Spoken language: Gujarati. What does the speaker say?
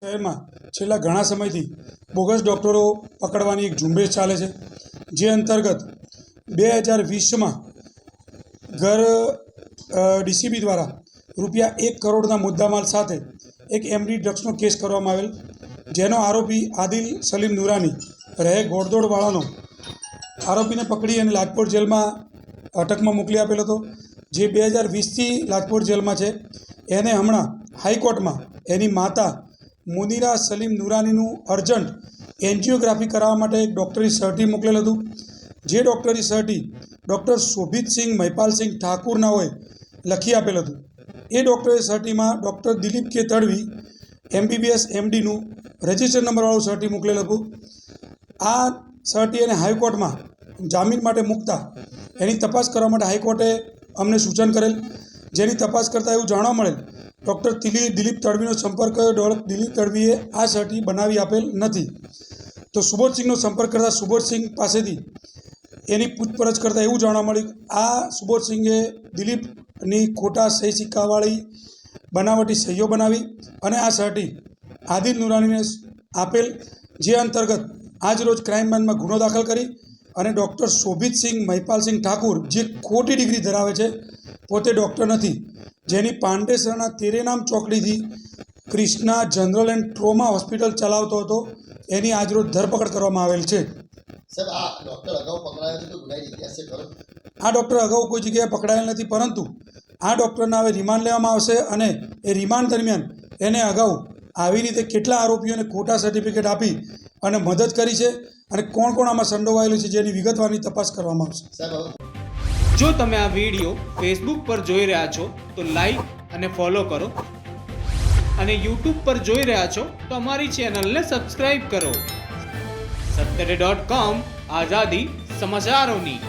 શહેરમાં છેલ્લા ઘણા સમયથી બોગસ ડૉક્ટરો પકડવાની એક ઝુંબેશ ચાલે છે, જે અંતર્ગત 2020માં ડીસીબી દ્વારા ₹1 કરોડના મુદ્દામાલ સાથે એક એમડી ડ્રગ્સનો કેસ કરવામાં આવેલ, જેનો આરોપી આદિલ સલીમ નુરાની રહે ગોળદોડવાળાનો આરોપીને પકડી અને લાજપોર જેલમાં અટકમાં મોકલી આપેલ હતો, જે 2020થી લાજપોર જેલમાં છે. એને હમણાં હાઈકોર્ટમાં એની માતા મુનીરા સલીમ નુરાનીનું અર્જન્ટ એન્જિયોગ્રાફી કરાવવા માટે એક ડૉક્ટરી સર્ટી મોકલેલ હતું, જે ડૉક્ટરી સર્ટી ડૉક્ટર શોભિતસિંહ મહિપાલસિંહ ઠાકુરના હોય લખી આપેલ હતું. એ ડૉક્ટરી સર્ટીમાં ડૉક્ટર દિલીપ કે તડવી MBBS MDનું રજિસ્ટર નંબરવાળું સર્ટી મોકલેલ હતું. આ સર્ટી એને હાઈકોર્ટમાં જામીન માટે મૂકતા એની તપાસ કરવા માટે હાઈકોર્ટે અમને સૂચન કરેલ, જેની તપાસ કરતાં એવું જાણવા મળેલ ડૉક્ટર દિલીપ તડવીનો સંપર્ક કર્યો. દિલીપ તડવીએ આ સર્ટી બનાવી આપેલ નથી. તો સુબોધસિંહનો સંપર્ક કરતાં સુબોધસિંહ પાસેથી એની પૂછપરછ કરતાં એવું જાણવા મળ્યું આ સુબોધસિંહે દિલીપની ખોટા સહી સિક્કાવાળી બનાવટી સહીઓ બનાવી અને આ સર્ટી આદિલ નુરાનીને આપેલ, જે અંતર્ગત આજરોજ ક્રાઇમ બ્રાન્ચમાં ગુનો દાખલ કરી અને ડૉક્ટર શોભિતસિંહ મહિપાલસિંહ ઠાકુર, જે ખોટી ડિગ્રી ધરાવે છે, પોતે ડૉક્ટર નથી, જેની પાંડેસરાના તેરેનામ ચોકડીથી Krishna general and trauma hospital ચલાવતો હતો, એની આજરોજ ધરપકડ કરવામાં આવેલ છે. આ ડૉક્ટર અગાઉ કોઈ જગ્યાએ પકડાયેલ નથી, પરંતુ આ ડૉક્ટરના હવે રિમાન્ડ લેવામાં આવશે અને એ રિમાન્ડ દરમિયાન એને અગાઉ આવી રીતે કેટલા આરોપીઓને ખોટા સર્ટિફિકેટ આપી અને મદદ કરી છે અને કોણ કોણ આમાં સંડોવાયેલું છે, જેની વિગતવારની તપાસ કરવામાં આવશે. જો તમે આ વિડીયો ફેસબુક પર જોઈ રહ્યા છો તો લાઈક અને ફોલો કરો, અને યુટ્યુબ પર જોઈ રહ્યા છો તો અમારી ચેનલને સબસ્ક્રાઇબ કરો. 7 આઝાદી સમાચારોની.